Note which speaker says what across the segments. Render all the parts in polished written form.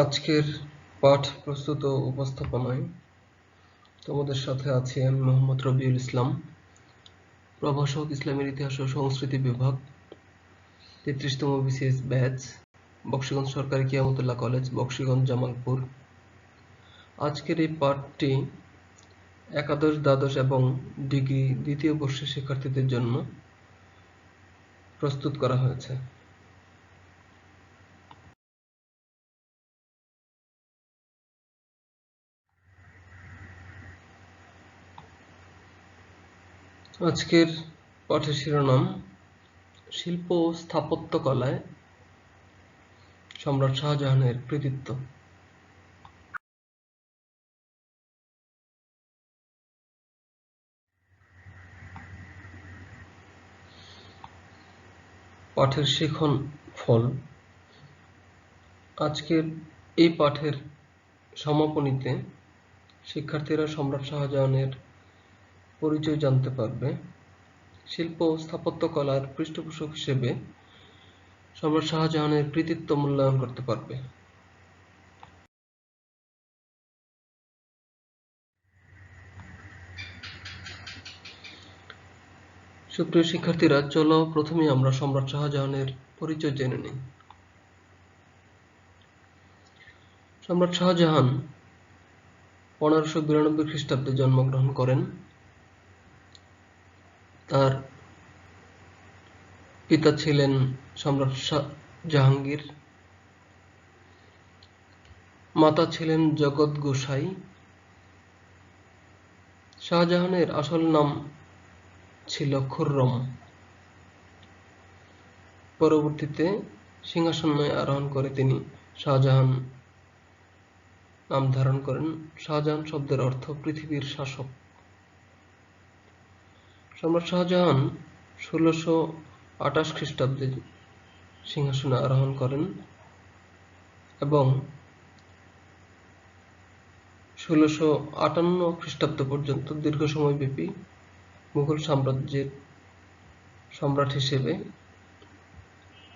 Speaker 1: আজকের পাঠ প্রস্তুত ও উপস্থাপনায় তোমাদের সাথে আছি আমি মোহাম্মদ রবিউল ইসলাম, প্রভাষক, ইসলামের ইতিহাস ও সংস্কৃতি বিভাগ, ৩৩তম বিসিএস ব্যাচ, বকশীগঞ্জ সরকারি কিয়ামতুল্লাহ কলেজ, বকশীগঞ্জ, জামালপুর। আজকের এই পাঠটি একাদশ, দ্বাদশ এবং ডিগ্রি দ্বিতীয় বর্ষের শিক্ষার্থীদের জন্য প্রস্তুত করা হয়েছে। আজকের পাঠের শিরোনাম শিল্প ও স্থাপত্য কলায় সম্রাট শাহজাহানের কৃতিত্ব। পাঠের শিখন ফল। আজকের এই পাঠের সমাপনীতে শিক্ষার্থীরা সম্রাট শাহজাহানের পরিচয় জানতে পারবে। শিল্প ও স্থাপত্য কলার পৃষ্ঠপোষক হিসেবে সম্রাট শাহজাহানের কৃতিত্ব মূল্যায়ন করতে পারবে। সুপ্রিয় শিক্ষার্থীরা, চলো প্রথমে আমরা সম্রাট শাহজাহানের পরিচয় জেনে নিই। সম্রাট শাহজাহান 1592 খ্রিস্টাব্দে জন্মগ্রহণ করেন। তার পিতা ছিলেন সম্রাট জাহাঙ্গীর, মাতা ছিলেন জগৎ গোসাই। শাহজাহানের আসল নাম ছিল খুররম। পরবর্তীতে সিংহাসনে আরোহণ করে তিনি শাহজাহান নাম ধারণ করেন। শাহজাহান শব্দের অর্থ পৃথিবীর শাসক। সম্রাট শাহজাহান 1628 খ্রিস্টাব্দে সিংহাসনে আরোহণ করেন এবং 1658 খ্রিস্টাব্দ পর্যন্ত দীর্ঘ সময়ব্যাপী মুঘল সাম্রাজ্যের সম্রাট হিসেবে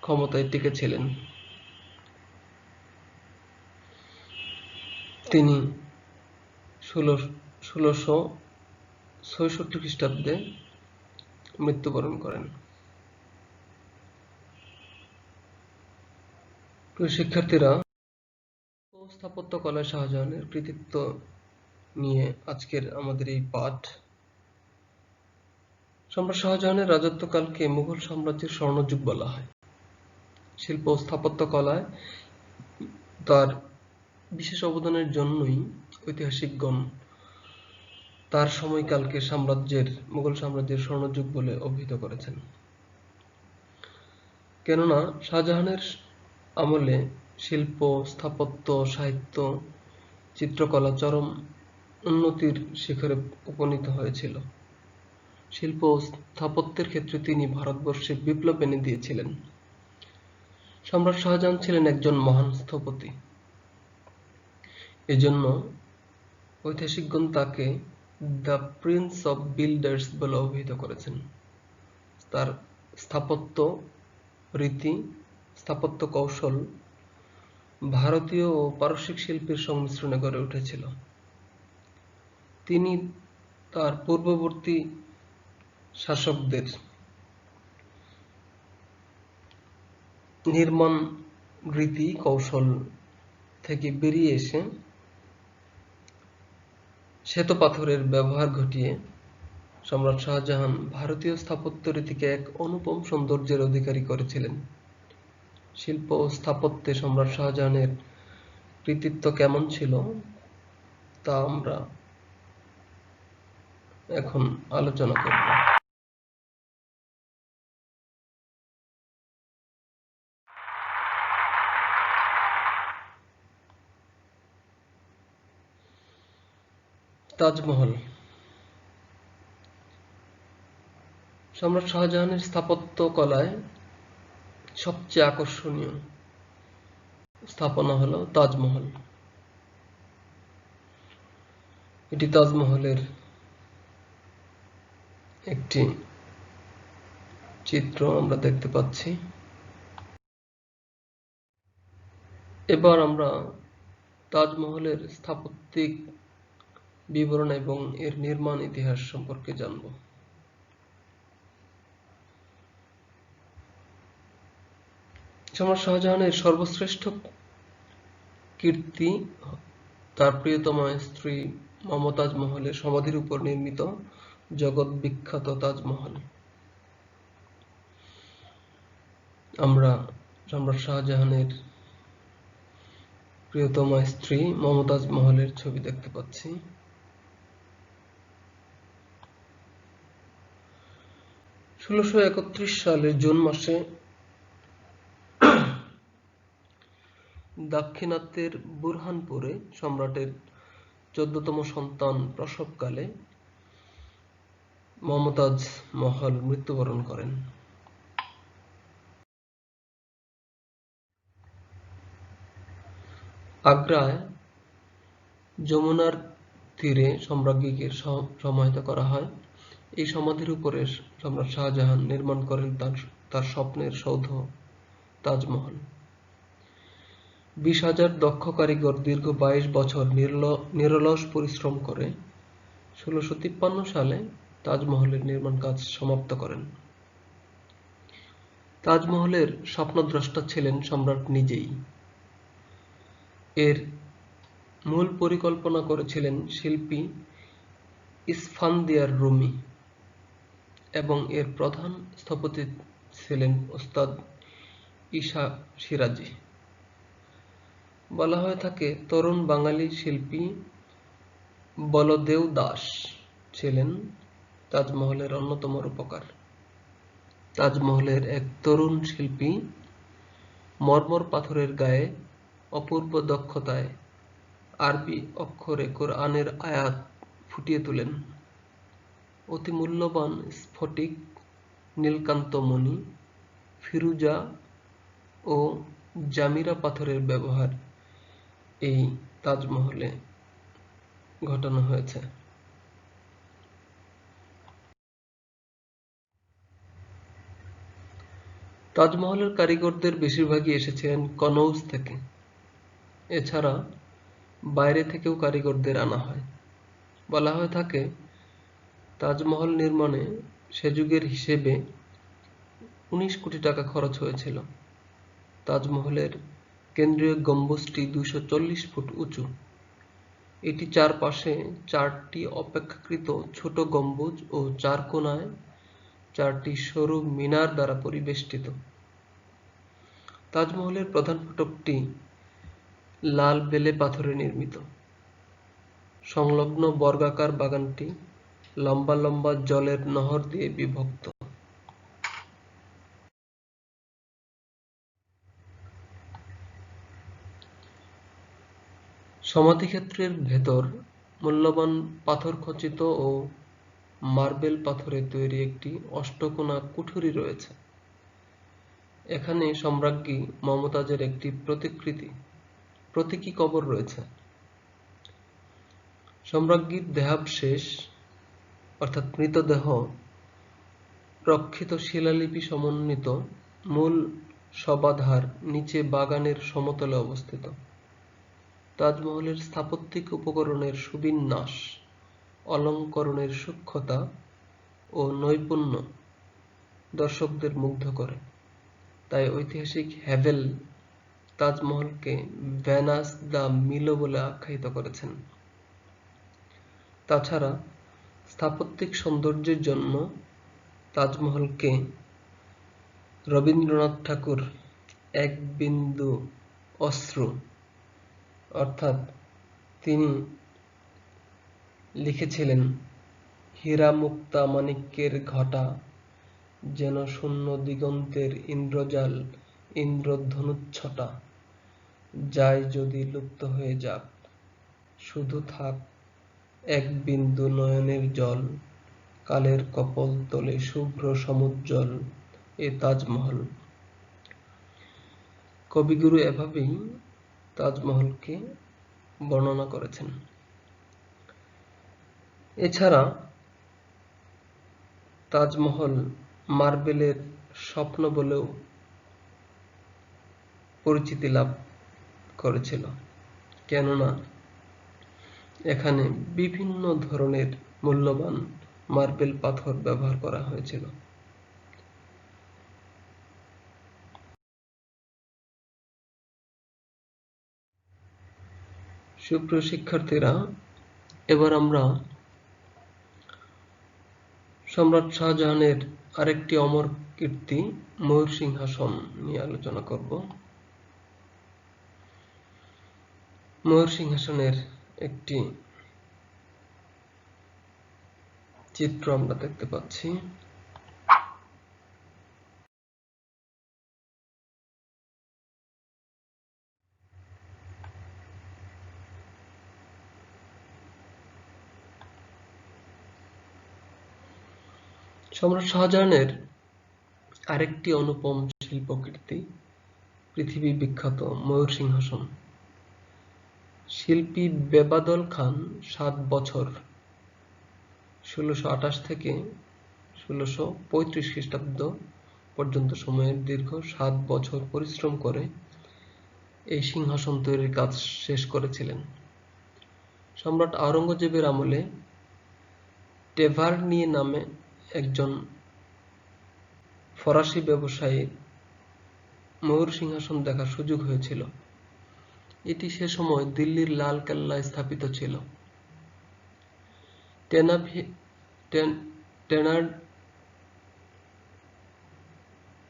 Speaker 1: ক্ষমতায় টিকে ছিলেন। তিনি 1666 খ্রিস্টাব্দে মৃত্যুবরণ করেন। প্রিয় শিক্ষার্থীরা, স্থাপত্য কলায় শাহজাহানের কৃতিত্ব নিয়ে আজকের আমাদের এই পাঠ। সম্রাট শাহজাহানের রাজত্বকালকে মুঘল সাম্রাজ্যের স্বর্ণযুগ বলা হয়। শিল্প ও স্থাপত্য কলায় তার বিশেষ অবদানের জন্যই ঐতিহাসিকগণ তার সময়কালকে মুঘল সাম্রাজ্যের স্বর্ণযুগ বলে অভিহিত করেছেন। কেননা শাহজাহানের আমলে শিল্প, স্থাপত্য, সাহিত্য, চিত্রকলা চরম উন্নতির শিখরে উপনীত হয়েছিল। শিল্প ও স্থাপত্যের ক্ষেত্রে তিনি ভারতবর্ষে বিপ্লব এনে দিয়েছিলেন। সম্রাট শাহজাহান ছিলেন একজন মহান স্থপতি। এজন্য ঐতিহাসিকগণ তাকে দ্য প্রিন্স অফ বিল্ডার্স বলে অভিহিত করেছেন। তার স্থাপত্য রীতি, স্থাপত্য কৌশল ভারতীয় ও পারসিক শিল্পের সংমিশ্রণে গড়ে উঠেছিল। তিনি তার পূর্ববর্তী শাসকদের নির্মাণ রীতি কৌশল থেকে বেরিয়ে এসে শ্বেতপাথরের ব্যবহার ঘটিয়ে সম্রাট শাহজাহান ভারতীয় স্থাপত্য রীতিকে এক অনুপম সৌন্দর্যের অধিকারী করেছিলেন। শিল্প ও স্থাপত্যে সম্রাট শাহজাহানের কৃতিত্ব কেমন ছিল তা আমরা এখন আলোচনা করব। তাজমহল। সম্রাট শাহজাহানের স্থাপত্য কলায় সবচেয়ে আকর্ষণীয় স্থাপনা হলো তাজমহল। এটি তাজমহলের একটি চিত্র আমরা দেখতে পাচ্ছি। এবার আমরা তাজমহলের স্থাপত্যিক বিবরণ এবং এর নির্মাণ ইতিহাস সম্পর্কে জানব। সম্রাট শাহজাহানের সর্বশ্রেষ্ঠ কীর্তি তার প্রিয়তমা স্ত্রী মমতাজ মহলের সমাধির উপর নির্মিত জগৎ বিখ্যাত তাজমহল। আমরা সম্রাট শাহজাহানের প্রিয়তমা স্ত্রী মমতাজ মহলের ছবি দেখতে পাচ্ছি। ষোলশো ১৯৩১ সালের জুন মাসে দাক্ষিণাত্যের বুরহানপুরে সম্রাটের ১৪তম সন্তান প্রসবকালে মমতাজ মহল মৃত্যুবরণ করেন। আগ্রায় যমুনার তীরে সম্রাজ্ঞীকে সমাহিত করা হয়। এই সমাধির উপরে সম্রাট শাহজাহান নির্মাণ করেন তার স্বপ্নের সৌধ তাজমহল। ২০,০০০ দক্ষ কারিগর দীর্ঘ ২২ বছর নিরলস পরিশ্রম করে ১৬৫৩ সালে তাজমহলের নির্মাণ কাজ সমাপ্ত করেন। তাজমহলের স্বপ্নদ্রষ্টা ছিলেন সম্রাট নিজেই। এর মূল পরিকল্পনা করেছিলেন শিল্পী ইসফান্দিয়ার রুমি এবং এর প্রধান স্থপতি ছিলেন ওস্তাদ ঈসা শিরাজি। বলা হয়ে থাকে তরুণ বাঙালি শিল্পী বলদেও দাস ছিলেন তাজমহলের অন্যতম রূপকার। তাজমহলের এক তরুণ শিল্পী মরমর পাথরের গায়ে অপূর্ব দক্ষতায় আরবি অক্ষরে কোরআনের আয়াত ফুটিয়ে তোলেন। অতি মূল্যবান স্ফটিক, নীলকান্ত মণি, ফিরুজা ও জামিরা পাথরের ব্যবহার এই তাজমহলে ঘটানো হয়েছে। তাজমহলের কারিগরদের বেশিরভাগই এসেছিলেন কনৌজ থেকে। এছাড়া বাইরে থেকেও কারিগরদের আনা হয়। বলা হয়ে থাকে তাজমহল নির্মাণে সে যুগের হিসেবে ১৯ কোটি টাকা খরচ হয়েছিল। তাজমহলের কেন্দ্রীয় গম্বুজটি ২৪০ ফুট উঁচু। এটি চারপাশে ৪টি অপেক্ষাকৃত ছোট গম্বুজ ও ৪ কোণায় ৪টি সরু মিনার দ্বারা পরিবেষ্টিত। তাজমহলের প্রধান ফটকটি লাল বেলে পাথরে নির্মিত। সংলগ্ন বর্গাকার বাগানটি লম্বা লম্বা জলের নহর দিয়ে বিভক্ত। সমাধিক্ষেত্রের ভেতর মূল্যবান পাথর খচিত ও মার্বেল পাথরে তৈরি একটি অষ্টকোণা কুঠুরি রয়েছে। এখানে সম্রাজ্ঞী মমতাজের একটি প্রতীকী কবর রয়েছে। সম্রাজ্ঞীর দেহাবশেষ অর্থাৎ মৃতদেহ রক্ষিত শিলালিপি সমন্বিত মূল শবাধার নিচে বাগানের সমতলে অবস্থিত। তাজমহলের স্থাপত্যিক উপকরণের সুবিন্যাস, অলঙ্করণের সূক্ষ্মতা ও নৈপুণ্য দর্শকদের মুগ্ধ করে। তাই ঐতিহাসিক হ্যাভেল তাজমহলকে ভেনাস দ্য মিলো বলে আখ্যায়িত করেছেন। তাছাড়া স্থাপত্যিক সৌন্দর্যের জন্য তাজমহলকে রবীন্দ্রনাথ ঠাকুর এক বিন্দু অশ্রু অর্থাৎ তিনি লিখেছিলেন হীরা মুক্তা মাণিক্যের ঘটা যেন শূন্য দিগন্তের ইন্দ্রজাল ইন্দ্রধনুচ্ছটা যায় যদি লুপ্ত হয়ে যাক শুধু থাক এক বিন্দু নয়নের জল কালের কপল তলে শুভ্র সমুজ্জ্বল এ তাজমহল। কবিগুরু এভাবেই তাজমহলকে বর্ণনা করেছেন। এছাড়া তাজমহল মার্বেলের স্বপ্ন বলেও পরিচিতি লাভ করেছিল। কেননা এখানে বিভিন্ন ধরনের মূল্যবান মার্বেল পাথর ব্যবহার করা হয়েছিল। সুপ্রিয় শিক্ষার্থীরা, এবার আমরা সম্রাট শাহজাহানের আরেকটি অমর কীর্তি ময়ূর সিংহাসন নিয়ে আলোচনা করব। ময়ূর সিংহাসনের একটি চিত্র আমরা দেখতে পাচ্ছি। সম্রাট শাহজাহানের আরেকটি অনুপম শিল্পকীর্তি পৃথিবী বিখ্যাত ময়ূর সিংহাসন। শিল্পী বেবাদল খান 7 বছর 1628 থেকে 1635 খ্রিস্টাব্দ পর্যন্ত সময়ের দীর্ঘ 7 বছর পরিশ্রম করে এই সিংহাসন তৈরির কাজ শেষ করেছিলেন। সম্রাট আওরঙ্গজেবের আমলে টেভারনিয়ে নামে একজন ফরাসি ব্যবসায়ীর ময়ূর সিংহাসন দেখার সুযোগ হয়েছিল। এটি সে সময় দিল্লির লাল কেল্লায় স্থাপিত ছিল। টেনার্ড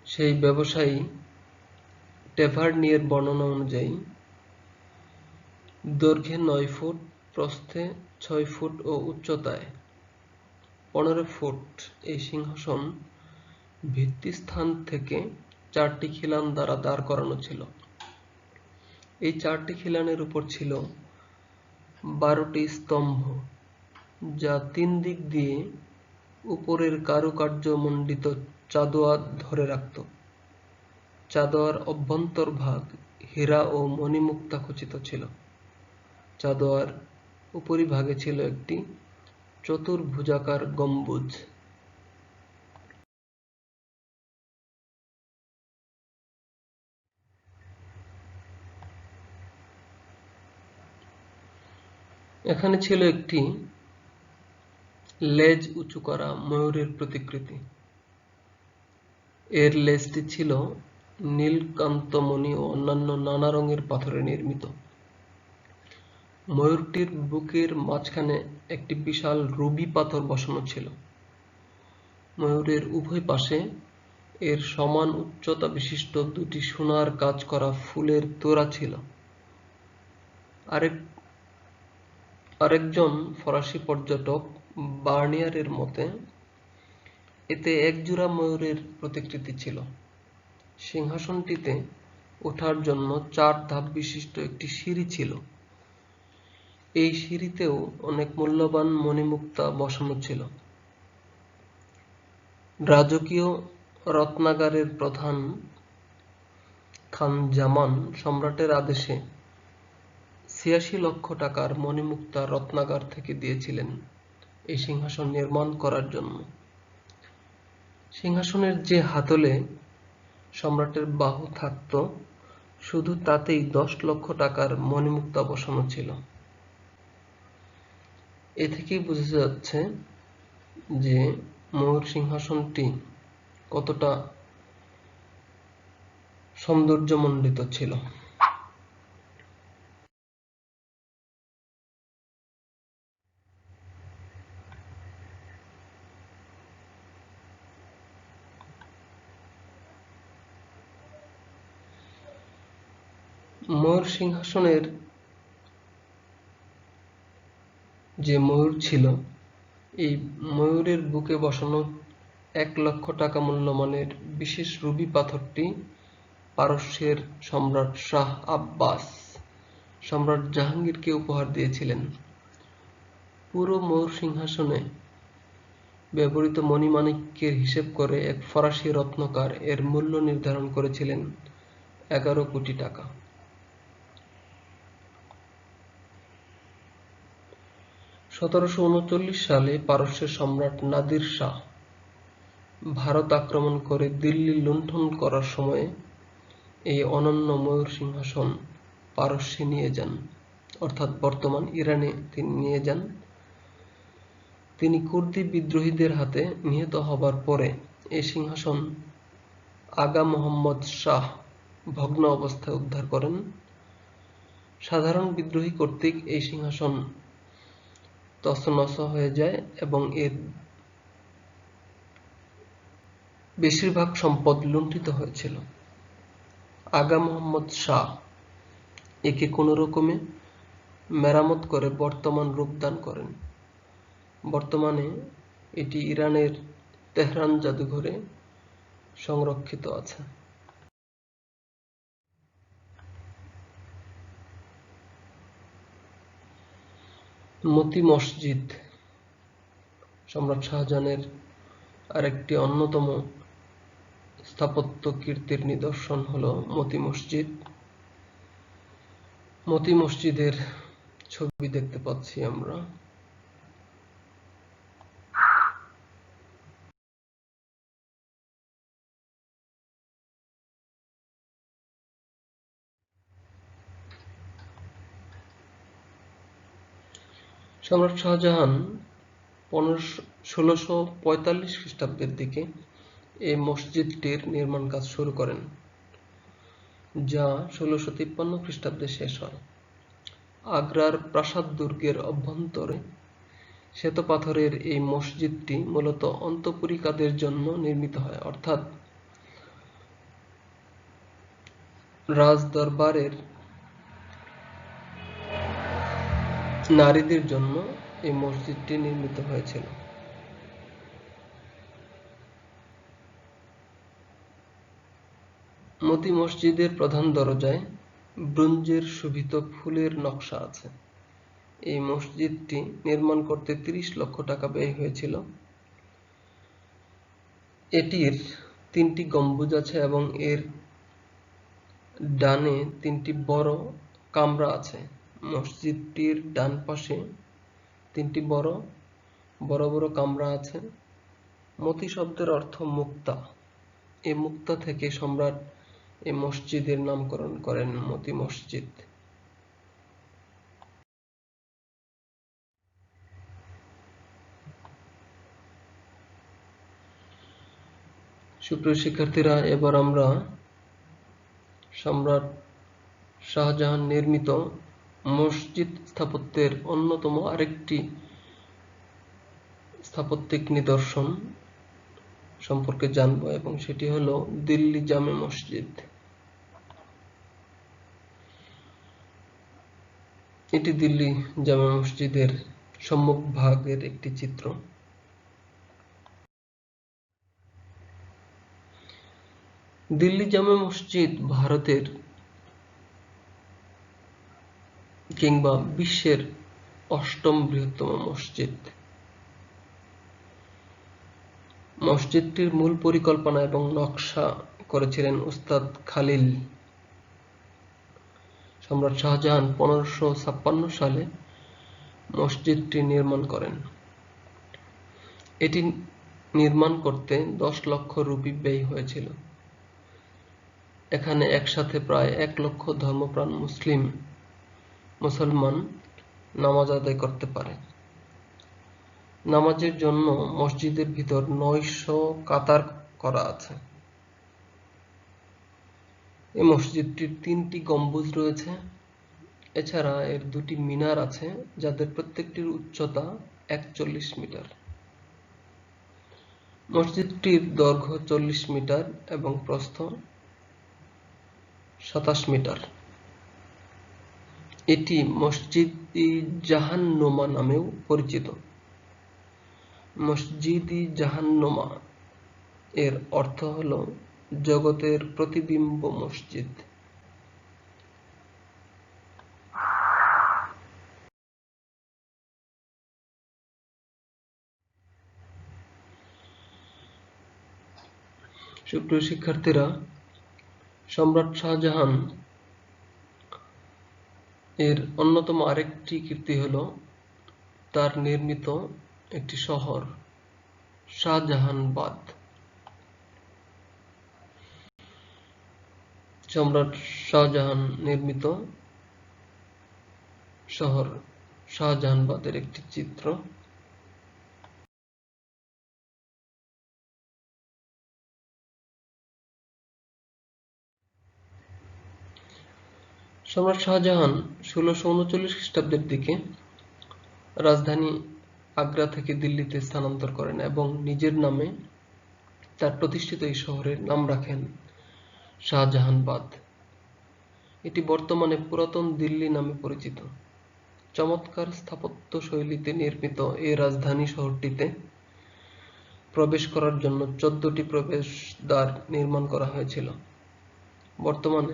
Speaker 1: সেই ব্যবসায়ী টেভারনিয়ের বর্ণনা অনুযায়ী দৈর্ঘ্যে 9 ফুট, প্রস্থে 6 ফুট ও উচ্চতায় 15 ফুট এই সিংহাসন ভিত্তিস্থান থেকে 4টি খিলান দ্বারা দাঁড় করানো ছিল। এই 4টি খিলানের উপর ছিল 12টি স্তম্ভ, যা 3 দিক দিয়ে উপরের কারুকার্যমণ্ডিত চাঁদোয়া ধরে রাখত। চাঁদোয়ার অভ্যন্তরভাগ হীরা ও মণিমুক্তা খচিত ছিল। চাঁদোয়ার উপরিভাগে ছিল একটি চতুর্ভুজাকার গম্বুজ। এখানে ছিল একটি লেজ উঁচু করা ময়ূরের প্রতিকৃতি। এর লেজটি ছিল নীলকান্তমণি ও অন্যান্য নানা রঙের পাথরে নির্মিত। ময়ূরটির বুকের মাঝখানে একটি বিশাল রুবি পাথর বসানো ছিল। ময়ূরের উভয় পাশে এর সমান উচ্চতা বিশিষ্ট 2টি সোনার কাজ করা ফুলের তোড়া ছিল। আরেকজন ফরাসি পর্যটক বার্নিয়ারের মতে এতে একজোড়া ময়ূরের প্রতিকৃতি ছিল। সিংহাসনটিতে ওঠার জন্য 4 ধাপ বিশিষ্ট একটি সিঁড়ি ছিল। এই সিঁড়িতেও অনেক মূল্যবান মণিমুক্তা বসানো ছিল। রাজকীয় রত্নাগারের প্রধান খান জামান সম্রাটের আদেশে 86 লক্ষ টাকার মণিমুক্তা রত্নাগার থেকে দিয়েছিলেন এই সিংহাসন নির্মাণ করার জন্য। সিংহাসনের যে হাতলে সম্রাটের বাহু থাকত, শুধু তাতেই 10 লক্ষ টাকার মণিমুক্তা বসানো ছিল। এ থেকেই বোঝা যাচ্ছে যে ময়ূর সিংহাসনটি কতটা সৌন্দর্যমণ্ডিত ছিল। ময়ূর সিংহাসনের যে ময়ূর ছিল, এই ময়ূরের বুকে বসানো 1 লক্ষ টাকা মূল্যমানের বিশেষ রুবি পাথরটি পারস্যের সম্রাট শাহ আব্বাস সম্রাট জাহাঙ্গীরকে উপহার দিয়েছিলেন। পুরো ময়ূর সিংহাসনে ব্যবহৃত মণিমাণিক্যের হিসেব করে এক ফরাসি রত্নকার এর মূল্য নির্ধারণ করেছিলেন 11 কোটি টাকা। (1739 সালে পারস্যের সম্রাট নাদির শাহ ভারত আক্রমণ করে দিল্লি লুণ্ঠন করার সময়ে এই অনন্য ময়ূর সিংহাসন পারস্যে নিয়ে যান। অর্থাৎ বর্তমান ইরানে তিনি নিয়ে যান। তিনি কুর্দি বিদ্রোহীদের হাতে নিহত হবার পরে এই সিংহাসন আগা মোহাম্মদ শাহ ভগ্ন অবস্থায় উদ্ধার করেন। সাধারণ বিদ্রোহী কর্তৃক এই সিংহাসন তছনছ হয়ে যায় এবং এর বেশিরভাগ সম্পদ লুণ্ঠিত হয়েছিল। আগা মোহাম্মদ শাহ একে কোনোরকমে মেরামত করে বর্তমান রূপ দান করেন। বর্তমানে এটি ইরানের তেহরান জাদুঘরে সংরক্ষিত আছে। মতি মসজিদ সম্রাট শাহজাহানের আরেকটি অন্যতম স্থাপত্য কীর্তির নিদর্শন হল মতি মসজিদ। মতি মসজিদের ছবি দেখতে পাচ্ছি আমরা। সম্রাট শাহজাহান 1645 খ্রিস্টাব্দের দিকে এই মসজিদটির নির্মাণ কাজ শুরু করেন, যা 1653 খ্রিস্টাব্দে শেষ হয়। আগ্রার প্রাসাদ দুর্গের অভ্যন্তরে শ্বেতপাথরের এই মসজিদটি মূলত অন্তঃপুরিকাদের জন্য নির্মিত হয়, অর্থাৎ রাজদরবারের নারীদের জন্য এই মসজিদটি নির্মিত হয়েছিল। মতি মসজিদের প্রধান দরজায় ব্রোঞ্জের শোভিত ফুলের নকশা আছে। এই মসজিদটি নির্মাণ করতে 30 লক্ষ টাকা ব্যয় হয়েছিল। এটির 3টি গম্বুজ আছে এবং এর ডানে 3টি বড় কামরা আছে। মসজিদটির ডান পাশে 3টি বড় বড় কামরা আছে। মতি শব্দের অর্থ মুক্তা। এই মুক্তা থেকে সম্রাট এই মসজিদের নামকরণ করেন মতি মসজিদ। সুপ্রিয় শিক্ষার্থীরা, এবার আমরা সম্রাট শাহজাহান নির্মিত মসজিদ স্থাপত্যের অন্যতম আরেকটি স্থাপত্যিক নিদর্শন সম্পর্কে জানব, এবং সেটি হলো দিল্লি জামে মসজিদ। এটি দিল্লি জামে মসজিদের সম্মুখ ভাগের একটি চিত্র। দিল্লি জামে মসজিদ ভারতের কিংবা বিশ্বের 8ম বৃহত্তম মসজিদ। মসজিদটির মূল পরিকল্পনা এবং নকশা করেছিলেন উস্তাদ খালিল। সম্রাট শাহজাহান 1556 সালে মসজিদটি নির্মাণ করেন। এটি নির্মাণ করতে 10 লক্ষ রুপি ব্যয় হয়েছিল। এখানে একসাথে প্রায় 1 লক্ষ ধর্মপ্রাণ মুসলমান নামাজ আদায় করতে পারে। নামাজের জন্য মসজিদের ভিতর 900 কাতার করা আছে। এই মসজিদটির 3টি গম্বুজ রয়েছে। এছাড়া এর 2টি মিনার আছে, যাদের প্রত্যেকটির উচ্চতা 41 মিটার। মসজিদটির দৈর্ঘ্য 40 মিটার এবং প্রস্থ 27 মিটার। এটি মসজিদ-ই-জাহান্নুমা নামেও পরিচিত। মসজিদ-ই-জাহান্নুমা এর অর্থ হল জগতের প্রতিবিম্ব মসজিদ। সুপ্রিয় শিক্ষার্থীরা, সম্রাট শাহজাহান এর অন্যতম আরেকটি কীর্তি হল তার নির্মিত একটি শহর শাহজাহানবাদ। সম্রাট শাহজাহান নির্মিত শহর শাহজাহানবাদের একটি চিত্র। সম্রাট শাহজাহান 1639 খ্রিস্টাব্দের দিকে রাজধানী আগ্রা থেকে দিল্লিতে স্থানান্তর করেন এবং নিজের নামে তার প্রতিষ্ঠিত এই শহরের নাম রাখেন শাহজাহানবাদ। এটি বর্তমানে পুরাতন দিল্লি নামে পরিচিত। চমৎকার স্থাপত্য শৈলীতে নির্মিত এই রাজধানী শহরটিতে প্রবেশ করার জন্য 14টি প্রবেশদ্বার নির্মাণ করা হয়েছিল। বর্তমানে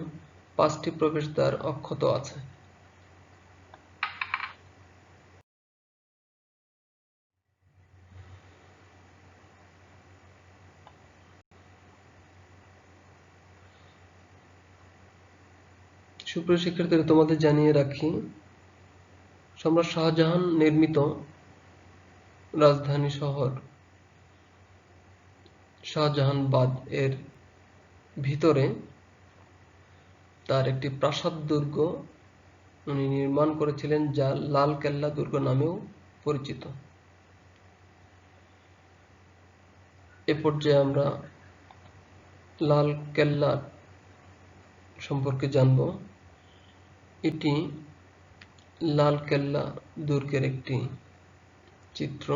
Speaker 1: 5টি প্রবেশদ্বার অক্ষত আছে। সুপ্রিয় শিক্ষার্থীরা, তোমাদের জানিয়ে রাখি, সম্রাট শাহজাহান নির্মিত রাজধানী শহর শাহজাহানবাদ এর ভিতরে তার একটি প্রাসাদ দুর্গ উনি নির্মাণ করেছিলেন, যা লাল কেল্লা দুর্গ নামেও পরিচিত। এ পর্যায়ে আমরা লাল কেল্লা সম্পর্কে জানব। এটি লাল কেল্লা দুর্গের একটি চিত্র।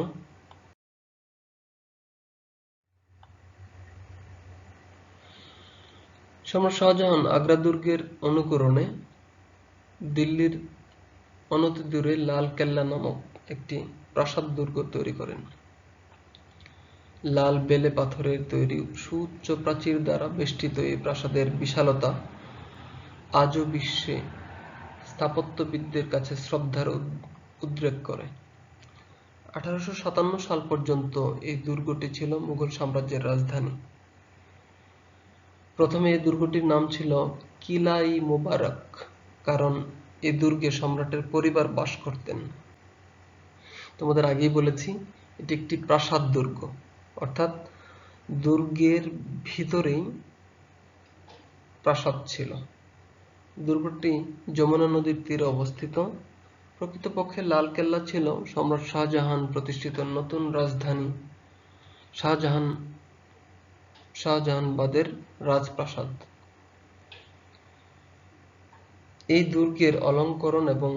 Speaker 1: সম্রাট শাহজাহান আগ্রা দুর্গের অনুকরণে দিল্লির অনতিদূরে লাল কেল্লা নামক একটি প্রাসাদ দুর্গ তৈরি করেন। লাল বেলে পাথরের তৈরি সুউচ্চ প্রাচীর দ্বারা বেষ্টিত এই প্রাসাদের বিশালতা আজও বিশ্বে স্থাপত্যবিদদের কাছে শ্রদ্ধার উদ্রেক করে। 1857 সাল পর্যন্ত এই দুর্গটি ছিল মুঘল সাম্রাজ্যের রাজধানী। প্রথমে এই দুর্গটির নাম ছিল কিলা-ই-মুবারক, কারণ এই দুর্গে সম্রাটের পরিবার বাস করতেন। তোমাদের আগেই বলেছি, এটি একটি প্রাসাদ দুর্গ, অর্থাৎ দুর্গের ভিতরেই প্রাসাদ ছিল। দুর্গটি যমুনা নদীর তীরে অবস্থিত। প্রকৃতপক্ষে লাল কেল্লা ছিল সম্রাট শাহজাহান প্রতিষ্ঠিত নতুন রাজধানী শাহজাহানবাদের রাজপ্রাসাদ। এই দুর্গের অলঙ্করণ এবং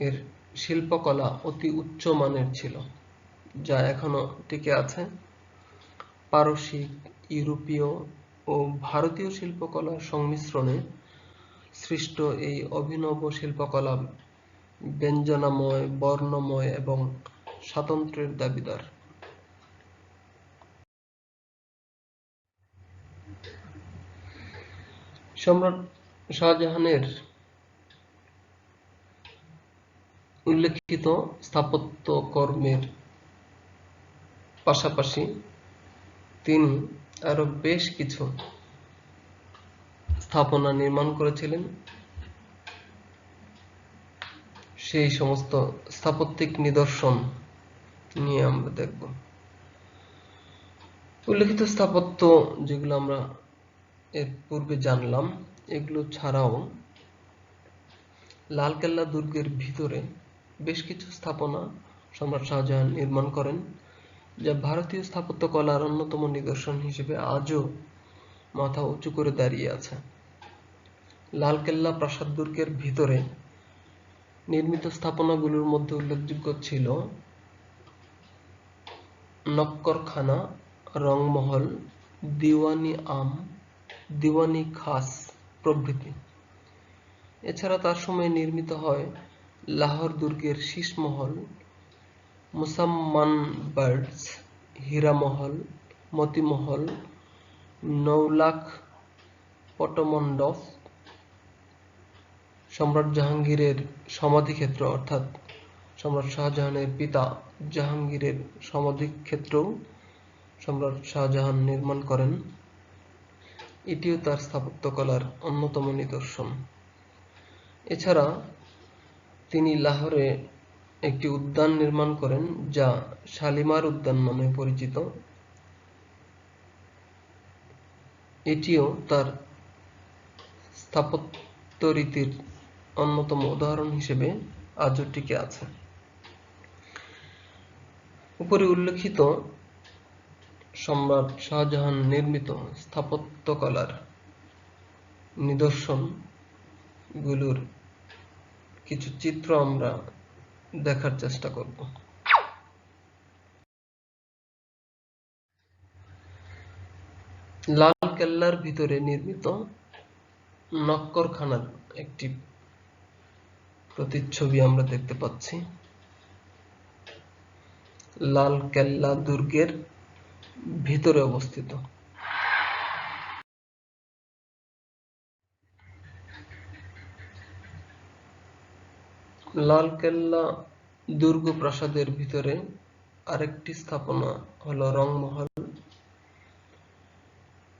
Speaker 1: এর শিল্পকলা অতি উচ্চ মানের ছিল, যা এখনো টিকে আছে। পারসিক, ইউরোপীয় ও ভারতীয় শিল্পকলার সংমিশ্রণে সৃষ্ট এই অভিনব শিল্পকলা ব্যঞ্জনাময়, বর্ণময় এবং স্বাতন্ত্র্যের দাবিদার। সম্রাট শাহজাহানের উল্লেখিত স্থাপত্য কর্মের পাশাপাশি তিনি আরো বেশ কিছু স্থাপনা নির্মাণ করেছিলেন। সেই সমস্ত স্থাপত্যিক নিদর্শন নিয়ে আমরা দেখব। উল্লেখিত স্থাপত্য যেগুলো আমরা এর পূর্বে জানলাম, এগুলো ছাড়াও লালকেল্লা দুর্গের ভিতরে বেশ কিছু স্থাপনা সম্রাট শাহজাহান নির্মাণ করেন, যা ভারতীয় স্থাপত্য কলার অন্যতম নিদর্শন হিসেবে আজও মাথা উঁচু করে দাঁড়িয়ে আছে। লালকেল্লা প্রাসাদ দুর্গের ভিতরে নির্মিত স্থাপনাগুলোর মধ্যে উল্লেখযোগ্য ছিল নক্করখানা, রংমহল, দিওয়ানি-আম, দিওয়ানি-খাস প্রভৃতি। এছাড়া তার সময়ে নির্মিত হয় লাহোর দুর্গের শীষমহল, মুসাম্মান-বার্ডস, হীরামহল, মতিমহল, নৌলাখ পটমণ্ডপ, সম্রাট জাহাঙ্গীরের সমাধিক্ষেত্র অর্থাৎ সম্রাট শাহজাহানের পিতা জাহাঙ্গীরের সমাধিক্ষেত্রও সম্রাট শাহজাহান নির্মাণ করেন। এটিও তার স্থাপত্যকলার অন্যতম নিদর্শন। এছাড়া তিনি লাহোরে একটি উদ্যান নির্মাণ করেন, যা শালিমার উদ্যান নামে পরিচিত। এটিও তার স্থাপত্য রীতির অন্যতম উদাহরণ হিসেবে আজও টিকে আছে। উপরে উল্লেখিত সম্রাট শাহজাহান নির্মিত স্থাপত্যকলার নিদর্শন গুলোর কিছু চিত্র আমরা দেখার চেষ্টা করব। লাল কেল্লার ভিতরে নির্মিত নক্করখানার একটি প্রতিচ্ছবি আমরা দেখতে পাচ্ছি। লাল কেল্লা দুর্গের ভিতরে অবস্থিত। লাল কেল্লা দুর্গ প্রাসাদের ভিতরে আরেকটি স্থাপনা হলো রংমহল।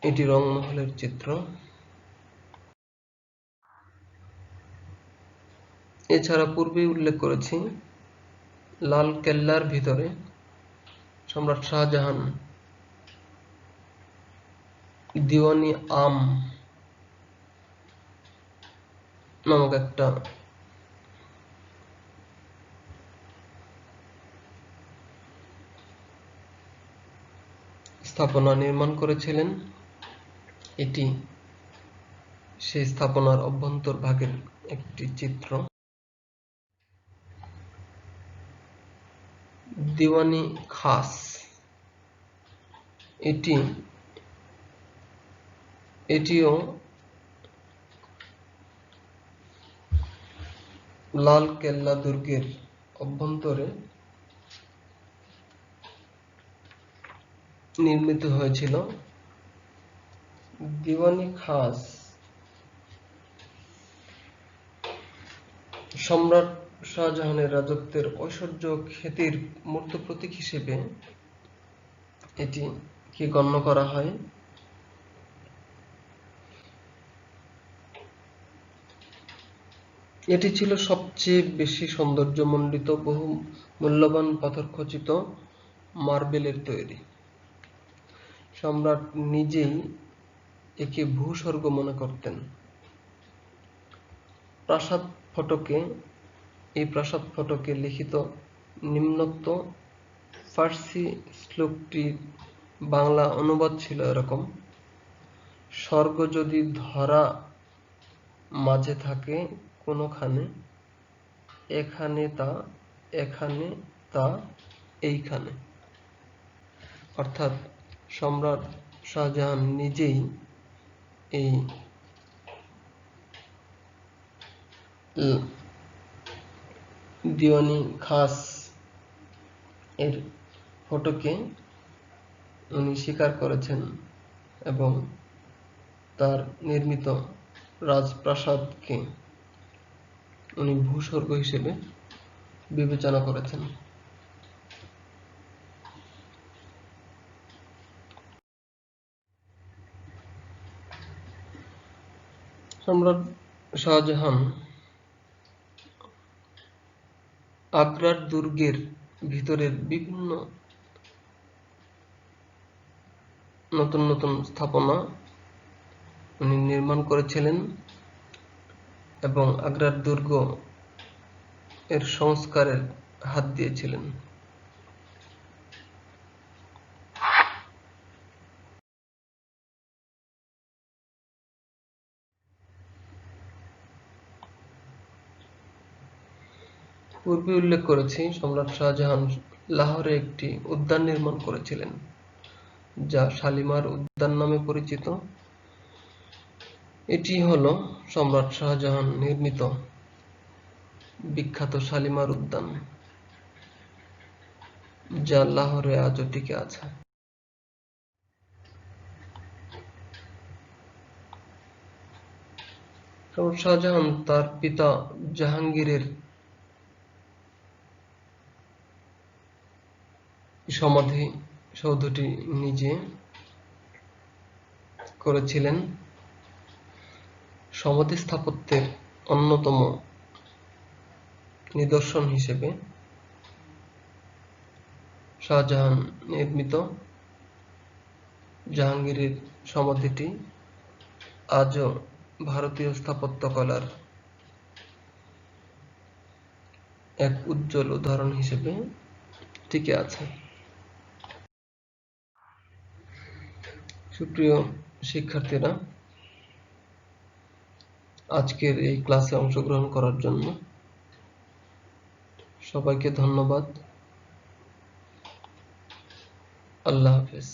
Speaker 1: এটি রংমহলের চিত্র। এছাড়া পূর্বেই উল্লেখ করেছি লাল কেল্লার ভিতরে সম্রাট শাহজাহান দিওয়ানি আম নামক একটা স্থাপনা নির্মাণ করেছিলেন। এটি সেই স্থাপনার অভ্যন্তর ভাগের একটি চিত্র। দিওয়ানি খাস এটিও লাল কেল্লা দুর্গের অভ্যন্তরে নির্মিত হয়েছিল। দিওয়ানি খাস সম্রাট শাহজাহানের রাজত্বের ঐশ্বর্য খ্যাতির মূর্ত প্রতীক হিসেবে এটিকে গণ্য করা হয়। এটি ছিল সবচেয়ে বেশি সৌন্দর্যমণ্ডিত বহু মূল্যবান পাথরখচিত মার্বেলের তৈরি। সম্রাট নিজেই একে ভূস্বর্গ মনে করতেন। এই প্রাসাদ ফটকে লিখিত নিম্নোক্ত ফার্সি শ্লোকটির বাংলা অনুবাদ ছিল এরকম: স্বর্গ যদি ধরা মাঝে থাকে কোনোখানে, এখানে তা এইখানে। অর্থাৎ সম্রাট শাহজাহান নিজেই এই দিওয়ানি খাস এর ফটোকে উনি স্বীকার করেছেন এবং তার নির্মিত রাজপ্রাসাদকে উনি ভূস্বর্গ হিসেবে বিবেচনা করেছেন। সম্রাট শাহজাহান আগ্রার দুর্গের ভিতরের বিভিন্ন নতুন নতুন স্থাপনা উনি নির্মাণ করেছিলেন এবং আগ্রার দুর্গ এর সংস্কারের হাত দিয়েছিলেন। পূর্বে উল্লেখ করেছি সম্রাট শাহজাহান লাহোরে একটি উদ্যান নির্মাণ করেছিলেন যা শালিমার উদ্যান নামে পরিচিত। এটি হলো সম্রাট শাহজাহান নির্মিত বিখ্যাত শালিমার উদ্যান, যা লাহোরে আজও টিকে আছে। সম্রাট শাহজাহান তার পিতা জাহাঙ্গীরের সমাধি সৌধটি নিজে করেছিলেন। সমাধি স্থাপত্যের অন্যতম নিদর্শন হিসেবে শাহজাহান নির্মিত জাহাঙ্গীরের সমাধিটি আজও ভারতীয় স্থাপত্যকলার এক উজ্জ্বল উদাহরণ হিসেবে টিকে আছে। সুপ্রিয় শিক্ষার্থীরা, আজকের এই ক্লাসে অংশগ্রহণ করার জন্য সবাইকে ধন্যবাদ। আল্লাহ হাফেজ।